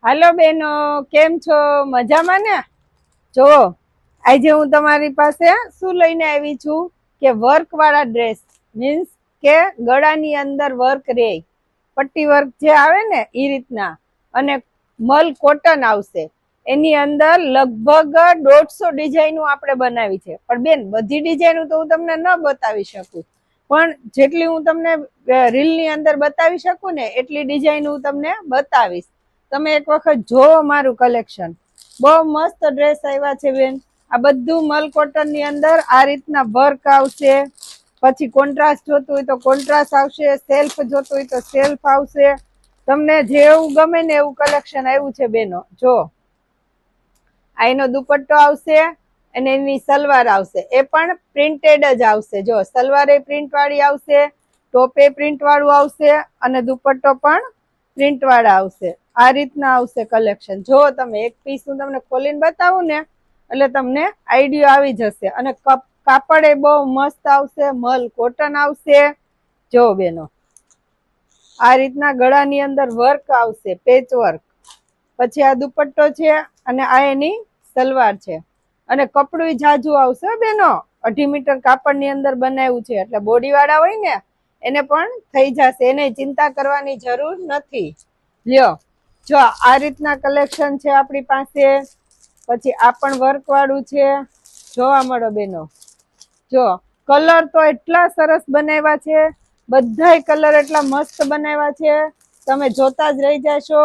હાલો બેનો, કેમ છો? મજામાં ને? જો આજે હું તમારી પાસે શું લઈને આવી છું કે વર્ક વાળા ડ્રેસ, મીન્સ કે ગળાની અંદર વર્ક રે, પટ્ટી વર્ક જે આવે ને એ રીતના, અને મલ કોટન આવશે. એની અંદર લગભગ 150 ડિઝાઇનો આપણે બનાવી છે. પણ બેન, બધી ડિઝાઇનો તો હું તમને ન બતાવી શકું, પણ જેટલી હું તમને રીલની અંદર બતાવી શકું ને એટલી ડિઝાઇન હું તમને બતાવીશ. તમે એક વખત જોવો મારું કલેક્શન. બહુ મસ્ત ડ્રેસ આવ્યા છે બેન. આ બધું મલ કોટન ની અંદર આ રીતના વર્ક આવશે. પછી કોન્ટ્રાસ્ટ જોતું હોય તો કોન્ટ્રાસ્ટ આવશે, સેલ્ફ જોતું હોય તો સેલ્ફ આવશે. તમને જેવું ગમે ને એવું કલેક્શન આવ્યું છે બેનો. જો આ એનો દુપટ્ટો આવશે અને એની સલવાર આવશે. એ પણ પ્રિન્ટેડ જ આવશે. જો સલવાર એ પ્રિન્ટ વાળી આવશે, ટોપ એ પ્રિન્ટ વાળું આવશે, અને દુપટ્ટો પણ પ્રિન્ટ વાળા આવશે. આ રીતના આવશે કલેક્શન. જો તમે એક પીસ હું તમને ખોલીને બતાવું ને એટલે તમને આઈડિયા આવી જશે. અને કાપડ એ બહુ મસ્ત આવશે, મલ કોટન આવશે. જો બેનો, આ રીતના ગળાની અંદર વર્ક આવશે, પેચ વર્ક. પછી આ દુપટ્ટો છે અને આ એની સલવાર છે. અને કપડું જાજુ આવશે બેનો. 2.5 મીટર કાપડ ની અંદર બનાવ્યું છે, એટલે બોડી વાળા હોય ને એને પણ થઈ જશે, એને ચિંતા કરવાની જરૂર નથી. લ્યો, જો આ રીતના કલેક્શન છે આપણી પાસે. પછી આ પણ વર્ક વાળું છે. જોવા મળો બેનો. જો કલર તો એટલા સરસ બનાવ્યા છે, બધાય કલર એટલા મસ્ત બનાવ્યા છે, તમે જોતા જ રહી જશો.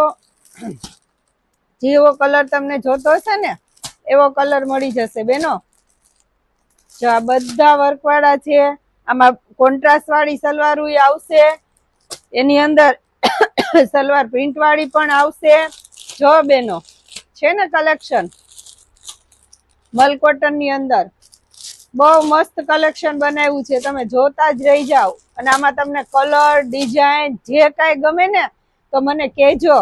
જેવો કલર તમને જોતો હશે ને એવો કલર મળી જશે બેનો. જો આ બધા વર્ક વાળા છે. આમાં કોન્ટ્રાસ્ટ વાળી સલવાર આવશે, એની અંદર સલવાર પ્રિન્ટ વાળી પણ આવશે. જો બેનો, છે ને કલેક્શન મલ કોટન ની અંદર. બહુ મસ્ત કલેક્શન બનાવ્યું છે, તમે જોતા જ રહી જાઓ. અને આમાં તમને કલર, ડિઝાઇન જે કાંઈ ગમે ને તો મને કહેજો.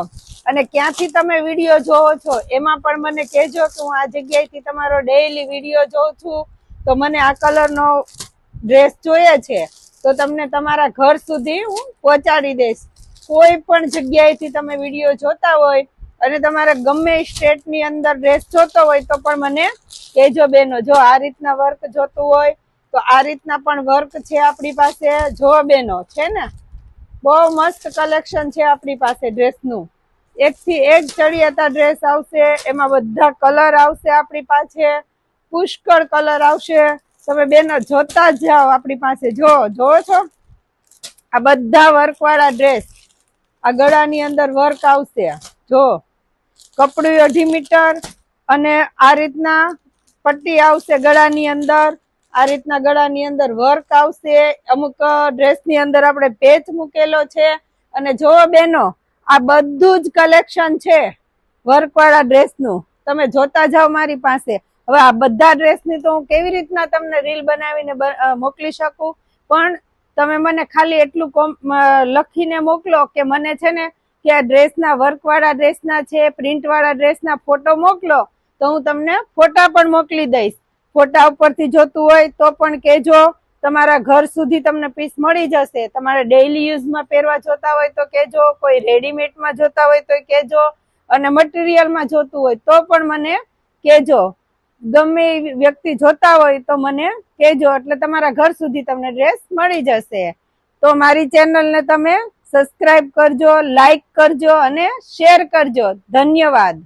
અને ક્યાંથી તમે વિડીયો જોવો છો એમાં પણ મને કહેજો કે હું આ જગ્યાએથી તમારો ડેઈલી વિડીયો જોઉં છું, તો મને આ કલરનો ડ્રેસ જોઈએ છે તો તમને તમારા ઘર સુધી હું પહોંચાડી દઈશ. કોઈ પણ જગ્યાએથી તમે વિડીયો જોતા હોય અને તમારે ગમે સ્ટેટની અંદર ડ્રેસ જોતો હોય તો પણ મને કહેજો બેનો. જો આ રીતના વર્ક જોતું હોય તો આ રીતના પણ વર્ક છે આપણી પાસે. જો બેનો, છે ને બહુ મસ્ત કલેક્શન છે આપણી પાસે ડ્રેસનું. એકથી એક ચડિયાતા ડ્રેસ આવશે, એમાં બધા કલર આવશે આપણી પાસે, પુષ્કળ કલર આવશે. તમે બેનો જોતા જ જાઓ આપણી પાસે. જોવો છો આ બધા વર્ક વાળા ડ્રેસ. આ ગળાની અંદર વર્ક આવશે. જો કપડું 2.5 મીટર અને આ રીતના પટ્ટી આવશે ગળાની અંદર. આ રીતના ગળાની અંદર વર્ક આવશે. અમુક ડ્રેસની અંદર આપણે પેચ મૂકેલો છે. અને જો બેનો, આ બધું જ કલેક્શન છે વર્ક વાળા ડ્રેસનું. તમે જોતા જાઓ મારી પાસે. હવે આ બધા ડ્રેસની તો હું કેવી રીતના તમને રીલ બનાવીને મોકલી શકું, પણ તમે મને ખાલી એટલું લખીને મોકલો કે મને છે ને કે આ ડ્રેસના વર્ક વાળા ડ્રેસના છે, પ્રિન્ટ વાળા ડ્રેસના ફોટો મોકલો, તો હું તમને ફોટા પણ મોકલી દઈશ. ફોટા ઉપરથી જોતું હોય તો પણ કહેજો. તમારા ઘર સુધી તમને પીસ મળી જશે. તમારે ડેઈલી યુઝમાં પહેરવા જોતા હોય તો કહેજો, કોઈ રેડીમેડમાં જોતા હોય તો કહેજો, અને મટીરિયલમાં જોતું હોય તો પણ મને કહેજો. ગમે વ્યક્તિ જોતા હોય તો મને કહેજો, એટલે તમારા ઘર સુધી તમને ડ્રેસ મળી જશે. તો મારી ચેનલને તમે સબસ્ક્રાઇબ કરજો, લાઈક કરજો અને શેર કરજો. ધન્યવાદ.